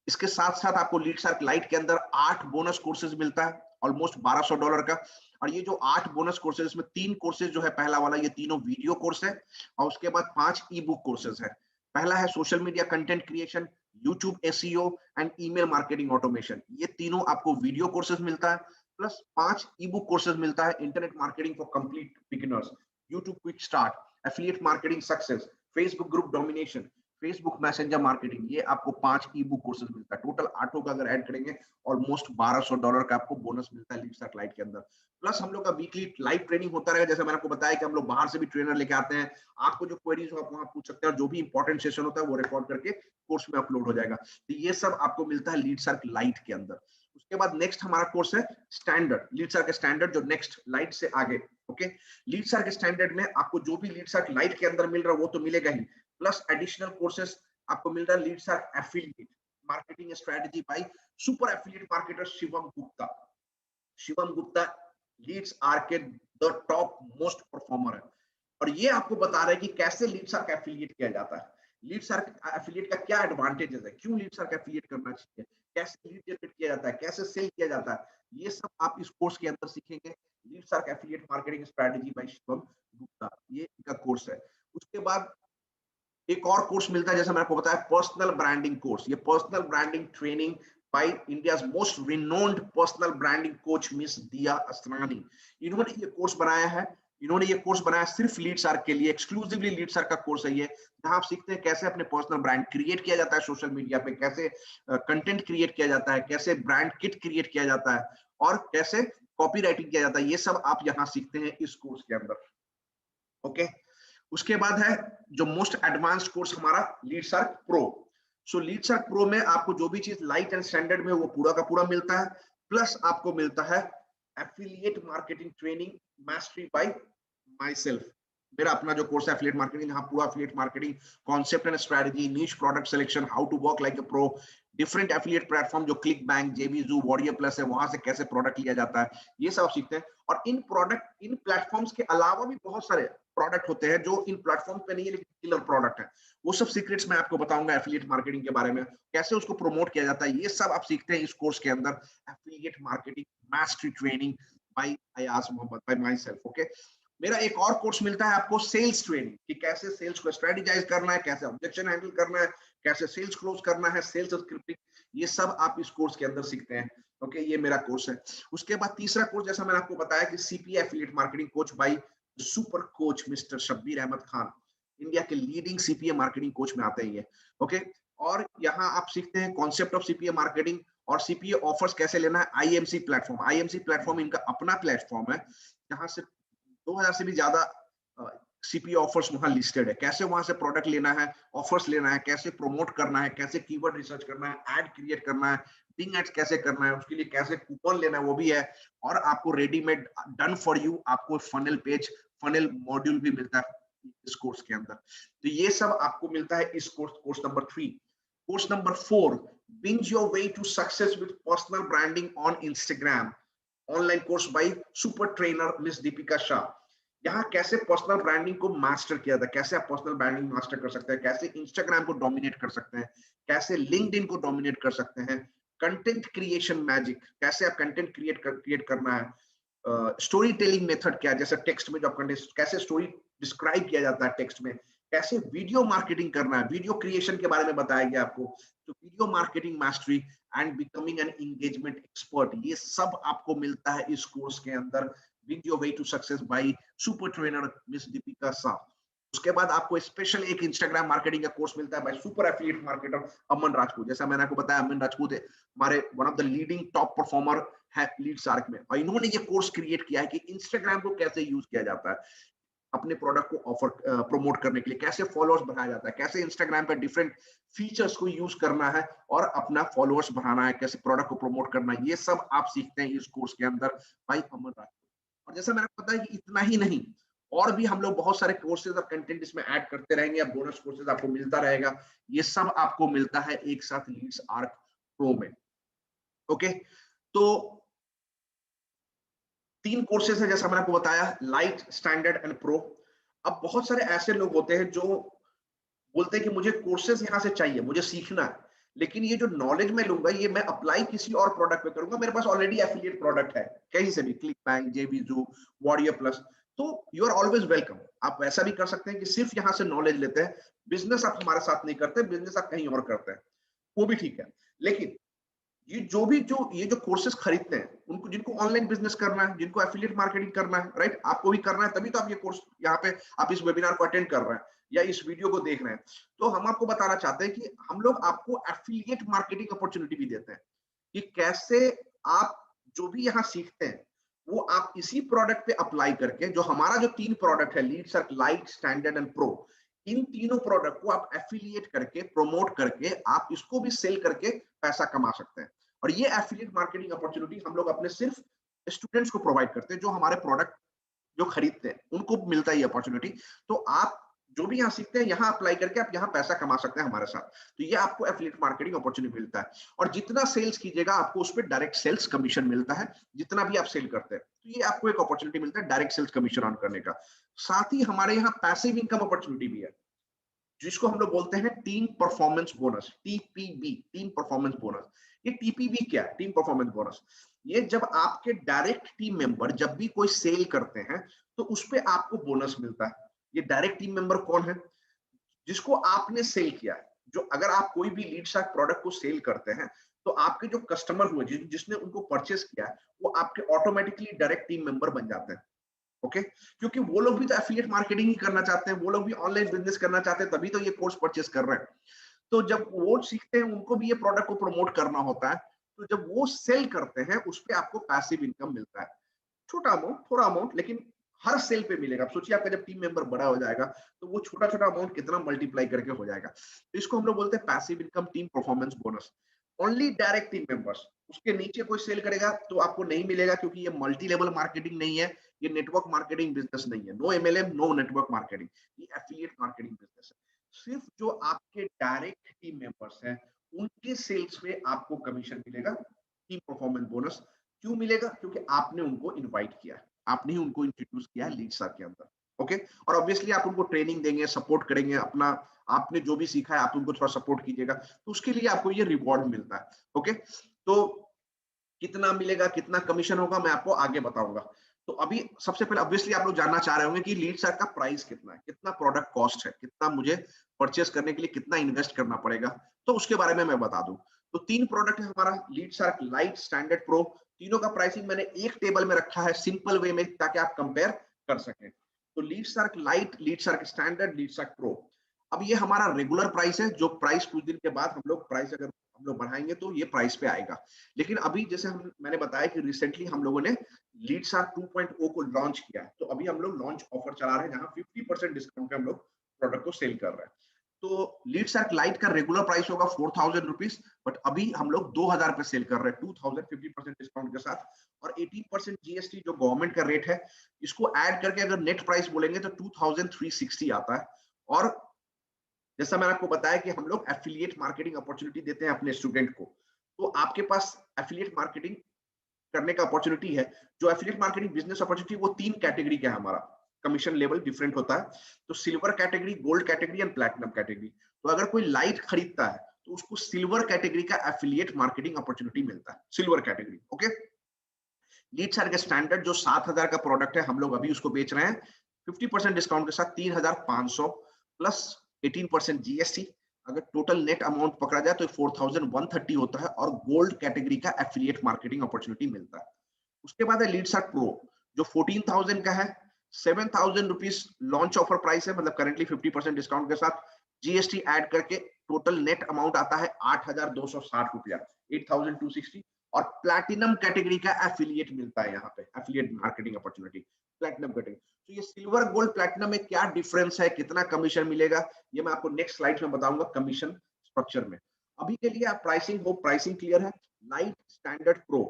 इसके साथ साथ आपको लीडसर्क लाइट के अंदर 8 बोनस कोर्सेज मिलता है, ऑलमोस्ट $1200 का। और ये जो 8 बोनस कोर्सेज, इसमें 3 कोर्सेज जो है, पहला वाला ये तीनों वीडियो कोर्स है, और उसके बाद 5 ई बुक कोर्सेज है। पहला है social media content creation, YouTube SEO and email marketing automation, ये तीनों आपको वीडियो कोर्सेज मिलता है। प्लस 5 ई बुक कोर्सेज मिलता है, internet marketing for complete beginners, YouTube quick start, affiliate marketing success, Facebook group domination, Facebook messenger marketing, ये आपको 5 ई book courses मिलता है। टोटल 8 का अगर ऐड करेंगे, ऑलमोस्ट $1200 का आपको बोनस मिलता है लीडसर्क लाइट के अंदर। प्लस हम लोग का वीकली लाइव ट्रेनिंग होता रहेगा, जैसे मैंने आपको बताया कि हम लोग बाहर से भी ट्रेनर लेके आते हैं। आपको जो क्वेरीज हो आप वहां पूछ सकते हैं, और जो भी इंपॉर्टेंट सेशन होता है वो रिकॉर्ड करके कोर्स में अपलोड हो जाएगा। तो ये सब आपको मिलता है लीडसर्क लाइट के अंदर। उसके बाद नेक्स्ट हमारा कोर्स है स्टैंडर्ड, लीडसर्क स्टैंडर्ड, जो नेक्स्ट लाइट से आगे। ओके, लीडसर्क स्टैंडर्ड में आपको जो भी लीडसर्क लाइट के अंदर मिल रहा है वो तो मिलेगा ही, प्लस एडिशनल कोर्सेज आपको मिल रहा है Leadsark affiliate marketing strategy by super affiliate marketer Shivam Gupta. Shivam Gupta leads are के द टॉप मोस्ट परफॉर्मर है, और ये आपको बता रहे हैं कि कैसे लीडसर्क एफिलिएट किया जाता है, लीडसर्क एफिलिएट का क्या एडवांटेजेस है, क्यों लीडसर्क एफिलिएट करना चाहिए, कैसे लीड जनरेट किया जाता है, कैसे सेल किया जाता है, ये सब आप इस कोर्स के अंदर सीखेंगे। Leadsark affiliate marketing strategy by Shivam Gupta, ये इनका कोर्स है। उसके बाद एक और कोर्स मिलता है, जैसा मैंने आपको बताया, पर्सनल ब्रांडिंग कोर्स। ये personal branding training bye India's most renowned personal branding coach miss Diya Asrani. इन्होंने ये कोर्स बनाया है, इन्होंने ये कोर्स बनाया सिर्फ लीडसर्क के लिए, एक्सक्लूसिवली लीडसर्क का कोर्स है ये, जहां आप सीखते हैं कैसे अपने पर्सनल ब्रांड क्रिएट किया जाता है सोशल मीडिया पे, कैसे कंटेंट क्रिएट किया जाता है, कैसे ब्रांड किट क्रिएट किया जाता है, और कैसे कॉपी राइटिंग किया जाता है। ये सब आप यहाँ सीखते हैं इस कोर्स के अंदर। ओके, उसके बाद है जो मोस्ट एडवांस्ड कोर्स हमारा लीडसर्क प्रो। सो लीडसर्क प्रो में आपको जो भी चीज लाइट एंड स्टैंडर्ड में वो पूरा का पूरा मिलता है, प्लस आपको मिलता है affiliate marketing training mastery by myself. मेरा अपना जो कोर्स है एफिलिएट मार्केटिंग, यहाँ पूरा affiliate marketing concept and strategy, niche product selection, how to work like a pro, different affiliate platform जो क्लिक बैंक, जेबीजू, वॉरियर प्लस है, वहां से कैसे प्रोडक्ट लिया जाता है, ये सब सीखते हैं। और इन प्रोडक्ट, इन प्लेटफॉर्म्स के अलावा भी बहुत सारे प्रोडक्ट होते हैं जो इन प्लेटफॉर्म पे नहीं है लेकिन किलर प्रोडक्ट है। वो सब सीक्रेट्स मैं आपको बताऊंगा एफिलिएट मार्केटिंग के बारे में, कैसे उसको प्रमोट किया जाता है, ये सब आप सीखते हैं इस कोर्स के अंदर। Affiliate marketing mastery training by Ayaz Mohammed, by myself. Okay, मेरा एक और कोर्स मिलता है आपको सेल्स ट्रेनिंग, कि कैसे सेल्स को स्ट्रेटेजाइज करना है, कैसे ऑब्जेक्शन हैंडल करना है, कैसे सेल्स क्लोज करना है, सेल्स स्क्रिप्टिंग, ये सब आप इस कोर्स के अंदर सीखते हैं। ओके, ये मेरा कोर्स है। उसके बाद तीसरा कोर्स, जैसा मैंने आपको बताया कि CPA affiliate marketing coach by super coach mister Shabbir Ahmed Khan, India के लीडिंग सीपीए मार्केटिंग कोच में आते हैं ये। ओके, और यहाँ आप सीखते हैं कॉन्सेप्ट ऑफ सीपीए मार्केटिंग और सीपीए ऑफर्स कैसे लेना है। आईएमसी प्लेटफॉर्म, आईएमसी प्लेटफॉर्म इनका अपना प्लेटफॉर्म है, जहां से 2000 से भी ज्यादा सीपीए ऑफर्स वहां लिस्टेड है। कैसे वहां से प्रोडक्ट लेना है, ऑफर्स लेना है, कैसे प्रमोट करना है, कैसे कीवर्ड रिसर्च करना है, एड क्रिएट करना है, बिंग एड्स कैसे करना है, उसके लिए कैसे कूपन लेना है, वो भी है। और आपको रेडीमेड डन फॉर यू आपको फनल पेज, फनल मॉड्यूल भी मिलता है इस कोर्स के अंदर। तो ये सब आपको मिलता है इस course number 3। Course number 4, binge your way to success with personal branding on Instagram, online course by super trainer miss Deepika Shah. यहाँ कैसे पर्सनल ब्रांडिंग को मास्टर किया था, कैसे आप पर्सनल ब्रांडिंग मास्टर कर सकते हैं, कैसे इंस्टाग्राम को डोमिनेट कर सकते हैं, कैसे लिंक्डइन को डोमिनेट कर सकते हैं, कंटेंट क्रिएशन मैजिक, कैसे आप कंटेंट क्रिएट करना है, स्टोरी टेलिंग मेथड क्या है, जैसे टेक्स्ट में जो आप कंटेंट, कैसे स्टोरी डिस्क्राइब किया जाता है टेक्स्ट में, कैसे वीडियो मार्केटिंग करना है, वीडियो क्रिएशन के बारे में बताया गया आपको। तो video marketing mastery and becoming an engagement expert, ये सब आपको मिलता है इस कोर्स के अंदर, win your way to success by super trainer miss Deepika Shah. उसके बाद आपको स्पेशल एक इंस्टाग्राम मार्केटिंग का कोर्स मिलता है बाय सुपर एफिलिएट मार्केटर अमन राजपूत। जैसा मैंने आपको बताया, अमन राजपूत हमारे one of the leading top performer है लीड शार्क में, और इन्होंने ये कोर्स क्रिएट किया है कि इंस्टाग्राम को कैसे यूज किया जाता है अपने प्रोडक्ट को ऑफर प्रमोट करने के लिए, कैसे फॉलोअर्स बढ़ाया जाता है, कैसे इंस्टाग्राम पे डिफरेंट फीचर्स को यूज करना है और अपना फॉलोअर्स बढ़ाना है, कैसे प्रोडक्ट को प्रमोट करना है, ये सब आप सीखते हैं इस कोर्स के अंदर भाई अमन राजपूत। और जैसा मैंने बताया कि इतना ही नहीं, और भी हम लोग बहुत सारे कोर्सेज और कंटेंट इसमें ऐड करते रहेंगे, या बोनस कोर्सेज आपको मिलता रहेगा। ये सब आपको मिलता है एक साथ लीड्स आर्क प्रो में। ओके, तो 3 कोर्सेज है जैसा मैंने आपको बताया, लाइट, स्टैंडर्ड एंड प्रो। अब बहुत सारे ऐसे लोग होते हैं जो बोलते हैं कि मुझे कोर्सेज यहाँ से चाहिए, मुझे सीखना है, लेकिन ये जो नॉलेज मैं लूंगा ये मैं अप्लाई किसी और प्रोडक्ट पे करूंगा, मेरे पास ऑलरेडी एफिलिएट प्रोडक्ट है कहीं से भी, क्लिक बैंक, जेबीजू, वॉरियर प्लस। तो यू आर ऑलवेज वेलकम। आप वैसा भी कर सकते हैं कि सिर्फ यहाँ से नॉलेज लेते हैं, बिजनेस आप हमारे साथ नहीं करते, बिजनेस आप कहीं और करते हैं, वो भी ठीक है। लेकिन ये जो कोर्सेज खरीदते हैं, उनको, जिनको ऑनलाइन बिजनेस करना है, जिनको एफिलिएट मार्केटिंग करना है, राइट, आपको भी करना है, तभी तो आप ये कोर्स यहाँ पे, आप इस वेबिनार को अटेंड कर रहे हैं या इस वीडियो को देख रहे हैं। तो हम आपको बताना चाहते हैं कि हम लोग आपको एफिलिएट मार्केटिंग अपॉर्चुनिटी भी देते हैं, कि कैसे आप जो भी यहाँ सीखते हैं वो आप इसी प्रोडक्ट पे अप्लाई करके, जो हमारा जो 3 प्रोडक्ट है, Leadsark, lite, standard and pro, इन तीनों प्रोडक्ट को आप एफिलिएट करके, प्रमोट करके, आप इसको भी सेल करके पैसा कमा सकते हैं। और ये एफिलिएट मार्केटिंग अपॉर्चुनिटी हम लोग अपने सिर्फ स्टूडेंट्स को प्रोवाइड करते हैं, जो हमारे प्रोडक्ट जो खरीदते हैं उनको मिलता है ये अपॉर्चुनिटी। तो आप जो भी यहाँ सीखते हैं, यहाँ अप्लाई करके आप यहाँ पैसा कमा सकते हैं हमारे साथ। तो ये आपको एफिलिएट मार्केटिंग अपॉर्चुनिटी मिलता है, और जितना सेल्स कीजिएगा आपको उस पर डायरेक्ट सेल्स कमीशन मिलता है, जितना भी आप सेल करते हैं। तो ये आपको एक अपॉर्चुनिटी मिलता है डायरेक्ट सेल्स कमीशन अर्न करने का। साथ ही हमारे यहाँ पैसिव इनकम अपॉर्चुनिटी भी है, जिसको हम लोग बोलते हैं team performance bonus, TPB, team performance bonus. ये टीपीबी क्या है? टीम परफॉर्मेंस बोनस, ये जब आपके डायरेक्ट टीम मेंबर जब भी कोई सेल करते हैं तो उस पे आपको बोनस मिलता है। ये डायरेक्ट टीम मेंबर कौन है? जिसको आपने सेल किया है। जो, अगर आप कोई भी लीड शार्क प्रोडक्ट को सेल करते हैं तो आपके जो कस्टमर हुए, जिसने उनको परचेस किया है, वो आपके ऑटोमेटिकली डायरेक्ट टीम मेंबर बन जाते हैं। ओके, क्योंकि वो लोग भी तो एफिलिएट मार्केटिंग ही करना चाहते हैं, वो लोग भी ऑनलाइन बिजनेस करना चाहते हैं, तभी तो ये कोर्स परचेस कर रहे हैं। तो जब वो सीखते हैं, उनको भी ये प्रोडक्ट को प्रमोट करना होता है, तो जब वो सेल करते हैं उस पे आपको पैसिव इनकम मिलता है, छोटा अमाउंट, थोड़ा अमाउंट, लेकिन हर सेल पे मिलेगा। आप सोचिए, आपका जब टीम मेंबर बड़ा हो जाएगा तो वो छोटा छोटा अमाउंट कितना मल्टीप्लाई करके हो जाएगा। तो इसको हम लोग बोलते हैं passive income team performance bonus. Only direct team members, उसके नीचे कोई सेल करेगा तो आपको नहीं मिलेगा, क्योंकि ये मल्टी लेवल मार्केटिंग नहीं है, ये नेटवर्क मार्केटिंग बिजनेस नहीं है। No MLM, no network marketing, ये एफिलिएट मार्केटिंग बिजनेस है। सिर्फ जो आपके डायरेक्ट टीम मेंबर्स हैं उनके सेल्स पे आपको कमीशन मिलेगा, टीम परफॉर्मेंस बोनस। क्यों मिलेगा? क्योंकि आपने उनको इनवाइट किया है, आपने ही उनको इंट्रोड्यूस किया है लीड सर्क के अंदर। ओके। और ऑब्वियसली आप उनको ट्रेनिंग देंगे, सपोर्ट करेंगे, अपना आपने जो भी सीखा है आप उनको थोड़ा सपोर्ट कीजिएगा, तो उसके लिए आपको ये रिवॉर्ड मिलता है। ओके, तो कितना मिलेगा, कितना कमीशन होगा, मैं आपको आगे बताऊंगा। तो अभी सबसे पहले ऑब्वियसली आप लोग जानना चाह रहे होंगे कि लीड सर्च का प्राइस कितना है, कितना प्रोडक्ट कॉस्ट है, कितना मुझे परचेस करने के लिए कितना इन्वेस्ट करना पड़ेगा, तो उसके बारे में मैं बता दूं। तो 3 प्रोडक्ट है हमारा, lead search, light, standard, pro. तीनों का प्राइसिंग मैंने एक टेबल में रखा है सिंपल वे में, ताकि आप कंपेयर कर सकें। तो lead search light, lead search standard, lead search pro. अब ये हमारा रेगुलर प्राइस है, जो प्राइस कुछ दिन के बाद हम लोग प्राइस अगर हम लोग बढ़ाएंगे तो ये प्राइस पे आएगा। लेकिन अभी जैसे हम मैंने बताया कि रिसेंटली हम लोगों ने लीड सर्च 2.0 को लॉन्च किया है, तो अभी हम लोग लॉन्च ऑफर चला रहे हैं जहां 50% डिस्काउंट पे हम लोग प्रोडक्ट को सेल कर रहे हैं। तो लीड सर्च लाइट का रेगुलर प्राइस होगा 4000 रुपीज, बट अभी हम लोग 2000 पे सेल कर रहे हैं, 2050% डिस्काउंट के साथ। और 18% जीएसटी जो गवर्नमेंट का रेट है, इसको ऐड करके अगर नेट प्राइस बोलेंगे तो 2360 आता है। और जैसा मैंने आपको बताया कि हम लोग एफिलिएट मार्केटिंग अपॉर्चुनिटी देते हैं अपने स्टूडेंट को, तो आपके पास एफिलिएट मार्केटिंग करने का अपॉर्चुनिटी है। जो एफिलिएट मार्केटिंग बिजनेस अपॉर्चुनिटी, वो 3 कैटेगरी का है हमारा, कमीशन लेवल डिफरेंट होता है। तो silver category, gold category and platinum category. तो अगर कोई लाइट खरीदता है तो उसको सिल्वर कैटेगरी का एफिलिएट मार्केटिंग अपॉर्चुनिटी मिलता है, silver category. Okay. Lead search के स्टैंडर्ड जो 7000 का प्रोडक्ट है, हम लोग अभी उसको बेच रहे हैं 50% डिस्काउंट के साथ 3500 प्लस 18% जीएसटी। अगर टोटल नेट अमाउंट पकड़ा जाए तो 4130 होता है, और गोल्ड कैटेगरी का एफिलिएट मार्केटिंग अपॉर्चुनिटी मिलता है। उसके बाद है लीड सर्च प्रो, जो 14000 का है। 7000 रुपीज लॉन्च ऑफर प्राइस है, मतलब करेंटली 50% डिस्काउंट के साथ जीएसटी ऐड करके टोटल नेट अमाउंट आता है 8260 रुपया, 8260। और प्लैटिनम कैटेगरी का एफिलिएट मिलता है यहाँ पे, affiliate marketing opportunity platinum category. तो ये सिल्वर, गोल्ड, प्लैटिनम में क्या डिफरेंस है, कितना कमीशन मिलेगा, ये मैं आपको नेक्स्ट स्लाइड में बताऊंगा कमीशन स्ट्रक्चर में। अभी के लिए आप प्राइसिंग हो, प्राइसिंग क्लियर है। लाइट, स्टैंडर्ड, प्रो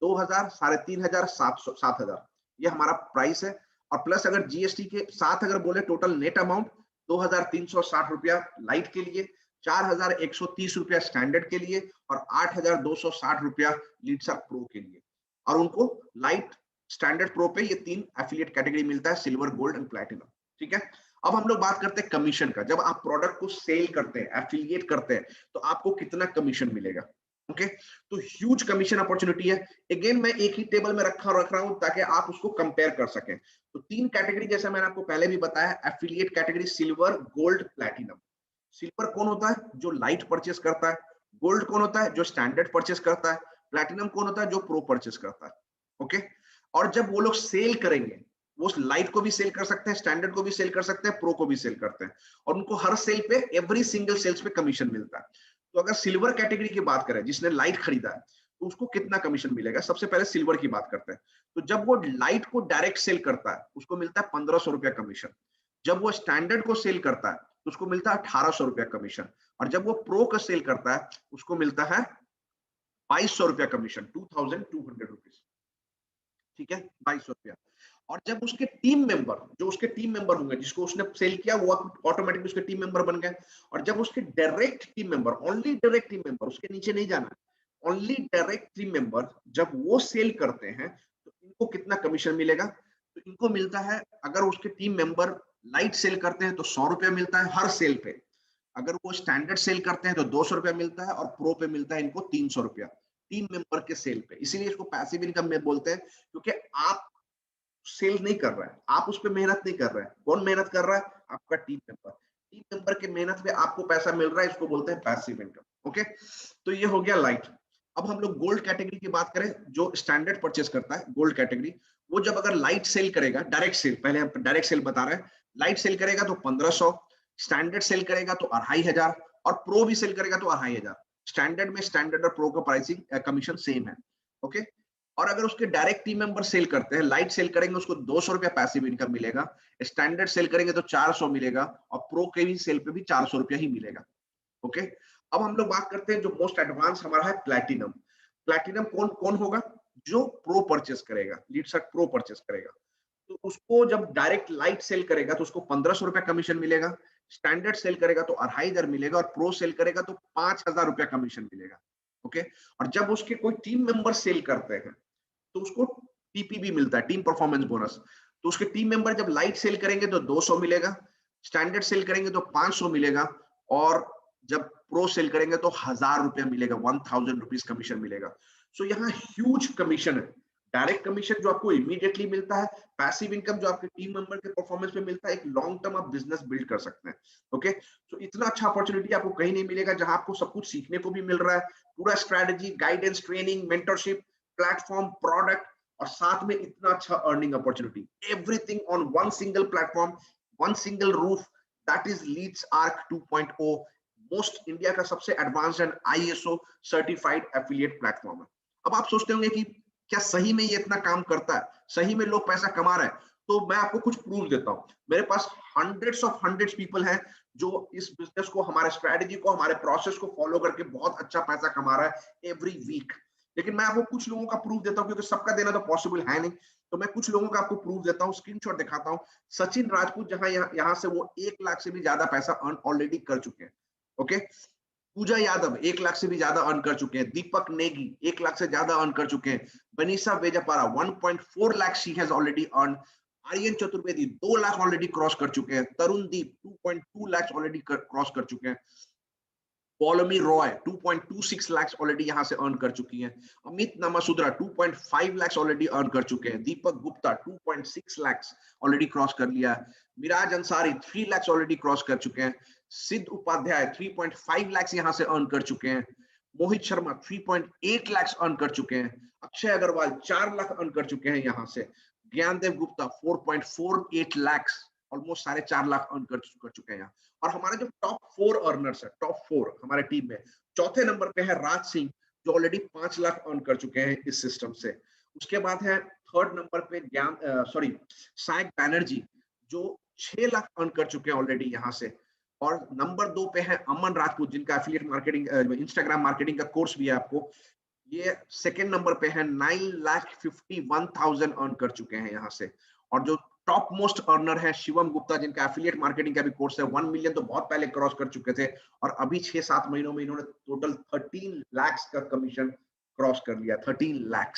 2000, 3500, 7000, ये हमारा प्राइस है। और प्लस अगर जीएसटी के साथ अगर बोले टोटल नेट अमाउंट 2360 रुपया लाइट के लिए, 4130 रुपया स्टैंडर्ड के लिए, और 8260 रुपया लीड सर्च प्रो के लिए। और उनको लाइट, स्टैंडर्ड, प्रो पे ये 3 एफिलिएट कैटेगरी मिलता है, सिल्वर, गोल्ड एंड प्लैटिनम। ठीक है। अब हम लोग बात करते हैं कमीशन का। जब आप प्रोडक्ट को सेल करते हैं, एफिलिएट करते हैं, तो आपको कितना कमीशन मिलेगा। ओके। तो ह्यूज कमीशन अपॉर्चुनिटी है। अगेन मैं एक ही टेबल में रख रहा हूं ताकि आप उसको कंपेयर कर सकें। तो 3 कैटेगरी जैसा मैंने आपको पहले भी बताया, affiliate category silver, gold, platinum. Silver कौन होता है, जो लाइट परचेस करता है। गोल्ड कौन होता है, जो स्टैंडर्ड परचेस करता है। प्लैटिनम कौन होता है, जो प्रो परचेस करता है। ओके। और जब वो लोग सेल करेंगे, वो लाइट को भी सेल कर सकते हैं, स्टैंडर्ड को भी सेल कर सकते हैं, प्रो को भी सेल करते हैं, और उनको हर सेल पे, एवरी सिंगल सेल्स पे कमीशन मिलता है। तो अगर सिल्वर कैटेगरी की बात करें, जिसने लाइट खरीदा है, तो उसको कितना कमीशन मिलेगा। सबसे पहले सिल्वर की बात करते हैं। तो जब वो लाइट को डायरेक्ट सेल करता है, उसको मिलता है 1500 रुपया कमीशन। जब वो स्टैंडर्ड को सेल करता है तो उसको मिलता है 1800 रुपया कमीशन। और जब वो प्रो का सेल करता है, उसको मिलता है 2200 रुपया कमीशन, 2200 रुपीज। ठीक है, 2200 रुपया। और जब उसके टीम मेंबर, जो उसके टीम मेंबर होंगे, जिसको उसने सेल किया, वो ऑटोमेटिकली उसके टीम मेंबर बन गए। और जब उसके direct team member, only direct team member, उसके नीचे नहीं जाना, ओनली डायरेक्ट टीम मेंबर, जब वो सेल करते हैं, तो इनको कितना कमीशन मिलेगा। तो इनको मिलता है, अगर उसके टीम मेंबर लाइट सेल करते हैं तो 100 रुपया मिलता है हर सेल पे। अगर वो स्टैंडर्ड सेल करते हैं तो 200 रुपया मिलता है, और प्रो पे मिलता है इनको 300 रुपया, टीम मेंबर के सेल पे। इसीलिए इसको पैसिव इनकम में बोलते हैं, क्योंकि आप सेल नहीं कर रहा है, आप उस पर मेहनत नहीं कर रहे हैं। कौन मेहनत कर रहा है, आपका टीम मेंबर। टीम मेंबर के मेहनत पे आपको पैसा मिल रहा है, इसको बोलते हैं पैसिव इनकम। ओके। तो ये हो गया लाइट। अब हम लोग गोल्ड कैटेगरी की बात करें, जो स्टैंडर्ड परचेस करता है, गोल्ड कैटेगरी, वो जब अगर लाइट सेल करेगा, डायरेक्ट सेल, पहले हम डायरेक्ट सेल बता रहे हैं, लाइट सेल करेगा तो 1500, स्टैंडर्ड सेल करेगा तो 2500, और प्रो भी सेल करेगा तो 2500। स्टैंडर्ड में स्टैंडर्ड और प्रो का प्राइसिंग कमीशन सेम है। ओके। और अगर उसके डायरेक्ट टीम मेंबर सेल करते हैं, लाइट सेल करेंगे, उसको 200 रुपया पैसिव इनकम मिलेगा। स्टैंडर्ड सेल करेंगे तो 400 मिलेगा, और प्रो के भी सेल पे भी 400 रुपया ही मिलेगा। ओके। अब हम लोग बात करते हैं जो मोस्ट एडवांस हमारा है, प्लैटिनम। प्लैटिनम कौन कौन होगा, जो प्रो परचेस करेगा, लीड सर्च प्रो परचेस करेगा। तो उसको जब डायरेक्ट लाइट सेल करेगा तो उसको 1500 रुपया कमीशन मिलेगा। स्टैंडर्ड सेल करेगा तो 2500 मिलेगा, और प्रो सेल करेगा तो 5000 रुपया कमीशन मिलेगा। ओके। और जब उसके कोई टीम मेंबर सेल करते हैं, तो उसको टीपीबी मिलता है, टीम परफॉर्मेंस बोनस। तो उसके टीम मेंबर जब लाइट सेल करेंगे तो 200 मिलेगा, स्टैंडर्ड सेल करेंगे तो 500 मिलेगा, और जब प्रो सेल करेंगे तो 1000 रुपया मिलेगा, 1000 रुपीज कमीशन मिलेगा। सो यहाँ ह्यूज कमीशन है। डायरेक्ट कमीशन जो आपको इमीडिएटली मिलता है, पैसिव इनकम जो आपके टीम मेंबर के परफॉर्मेंस पे मिलता है, एक लॉन्ग टर्म आप बिजनेस बिल्ड कर सकते हैं। ओके, तो इतना अच्छा अपॉर्चुनिटी आपको कहीं नहीं मिलेगा, जहां आपको सब कुछ सीखने को भी मिल रहा है, पूरा strategy, guidance, training, mentorship, platform, product, और साथ में इतना अच्छा earning opportunity, everything on one single platform, one single roof, that is Leeds arc 2.0, most India का सबसे advanced and ISO certified affiliate platform है। अब आप सोचते होंगे कि क्या सही में ये इतना काम करता है, सही में लोग पैसा कमा रहे हैं? तो मैं आपको कुछ प्रूफ देता हूं। मेरे पास हंड्रेड्स पीपल हैं जो इस बिजनेस को, हमारे स्ट्रेटेजी को, हमारे प्रोसेस को फॉलो करके बहुत अच्छा पैसा कमा रहा है एवरी वीक। लेकिन मैं आपको कुछ लोगों का प्रूफ देता हूं, क्योंकि सबका देना तो पॉसिबल है नहीं, तो मैं कुछ लोगों का आपको प्रूफ देता हूं, स्क्रीनशॉट दिखाता हूं। सचिन राजपूत, जहां यहाँ से वो 1 लाख से भी ज्यादा पैसा अर्न ऑलरेडी कर चुके हैं। ओके, पूजा यादव 1 लाख से भी ज्यादा अर्न कर चुके हैं, दीपक नेगी 1 लाख से ज्यादा अर्न कर चुके हैं, बनीसा वेजापारा 1.4 lakh she has already earn, Aryan Chaturvedi 2 lakh already cross कर चुके हैं, तरुण दीप 2.2 लाख ऑलरेडी क्रॉस कर चुके हैं, पॉलोमी रॉय 2.26 लाख ऑलरेडी यहां से अर्न कर चुकी हैं, अमित नामासुद्रा 2.5 लाख ऑलरेडी अर्न कर चुके हैं, दीपक गुप्ता 2.6 लाख ऑलरेडी क्रॉस कर लिया है, मिराज अंसारी 3 लाख ऑलरेडी क्रॉस कर चुके हैं, सिद्ध उपाध्याय 3.5 लाख यहां से अर्न कर चुके हैं, मोहित शर्मा 3.8 लाख अर्न कर चुके हैं, अक्षय अग्रवाल 4 लाख अर्न कर चुके हैं यहां से, ज्ञानदेव गुप्ता 4.48 लाख, ऑलमोस्ट 4.5 लाख अर्न कर चुके हैं यहाँ। और हमारे जो टॉप 4 अर्नर्स है, टॉप 4 हमारे टीम में, चौथे नंबर पे है राज सिंह, जो ऑलरेडी 5 लाख अर्न कर चुके हैं इस सिस्टम से। उसके बाद है थर्ड नंबर पे साइक बैनर्जी, जो 6 लाख अर्न कर चुके हैं ऑलरेडी यहाँ से। और नंबर 2 पे है अमन राजपूत, जिनका एफिलिएट मार्केटिंग, इंस्टाग्राम मार्केटिंग का कोर्स भी है आपको। ये सेकेंड नंबर पे है, 9,51,000 अर्न कर चुके हैं यहाँ से। और जो टॉप मोस्ट अर्नर है शिवम गुप्ता, जिनका एफिलिएट मार्केटिंग का भी कोर्स है, 1 मिलियन तो बहुत पहले क्रॉस कर चुके थे, और अभी 6-7 महीनों में इन्होंने टोटल 13 लाख का कमीशन क्रॉस कर लिया, 13 लाख।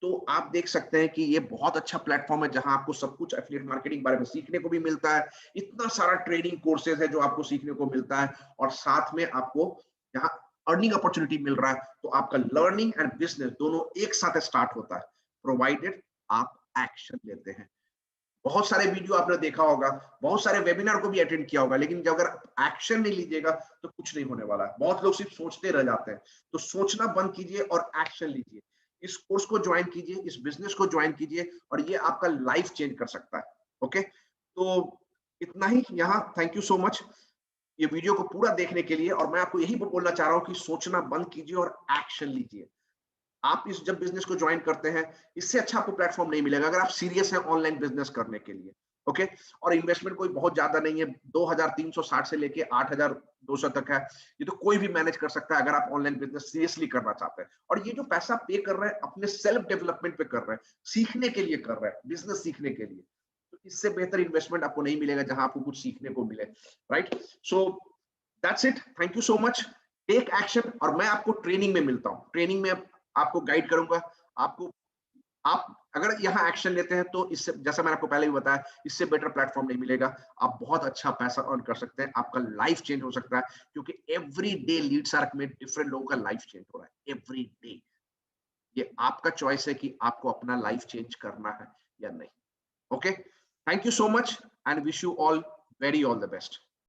तो आप देख सकते हैं कि ये बहुत अच्छा प्लेटफॉर्म है, जहां आपको सब कुछ एफिलिएट मार्केटिंग बारे में सीखने को भी मिलता है, इतना सारा ट्रेनिंग कोर्सेज है जो आपको सीखने को मिलता है, और साथ में आपको यहाँ अर्निंग अपॉर्चुनिटी मिल रहा है। तो आपका लर्निंग एंड बिजनेस दोनों एक साथ स्टार्ट होता है, प्रोवाइडेड आप एक्शन लेते हैं। बहुत सारे वीडियो आपने देखा होगा, बहुत सारे वेबिनार को भी अटेंड किया होगा, लेकिन जब अगर एक्शन नहीं लीजिएगा तो कुछ नहीं होने वाला है। बहुत लोग सिर्फ सोचते रह जाते हैं। तो सोचना बंद कीजिए और एक्शन लीजिए। इस कोर्स को ज्वाइन कीजिए, इस बिजनेस को ज्वाइन कीजिए, और ये आपका लाइफ चेंज कर सकता है। ओके, तो इतना ही यहाँ। थैंक यू सो मच ये वीडियो को पूरा देखने के लिए, और मैं आपको यही बोलना चाह रहा हूँ कि सोचना बंद कीजिए और एक्शन लीजिए। आप इस जब बिजनेस को ज्वाइन करते हैं, इससे अच्छा आपको प्लेटफॉर्म नहीं मिलेगा अगर आप सीरियस हैं ऑनलाइन बिजनेस करने के लिए। ओके, और इन्वेस्टमेंट कोई बहुत ज्यादा नहीं है, 2360 से लेके 8200 तक है। ये तो कोई भी मैनेज कर सकता है अगर आप ऑनलाइन बिजनेस सीरियसली करना चाहते हैं। और ये जो पैसा पे कर रहे हैं, अपने सेल्फ डेवलपमेंट पे कर रहे हैं, सीखने के लिए कर रहे हैं, बिजनेस सीखने के लिए। तो इससे बेहतर इन्वेस्टमेंट आपको नहीं मिलेगा जहां आपको कुछ सीखने को मिले। Right, so that's it. Thank you so much. Take action, और मैं आपको ट्रेनिंग में मिलता हूँ। ट्रेनिंग में आपको गाइड करूंगा। आपको, आप अगर यहाँ एक्शन लेते हैं तो इससे, जैसा मैंने आपको पहले भी बताया, इससे बेटर प्लेटफॉर्म नहीं मिलेगा। आप बहुत अच्छा पैसा अर्न कर सकते हैं, आपका लाइफ चेंज हो सकता है, क्योंकि एवरी डे लीड्स आर्क में डिफरेंट लोगों का लाइफ चेंज हो रहा है एवरी डे। ये आपका चॉइस है कि आपको अपना लाइफ चेंज करना है या नहीं। Okay, thank you so much and wish you all all the best.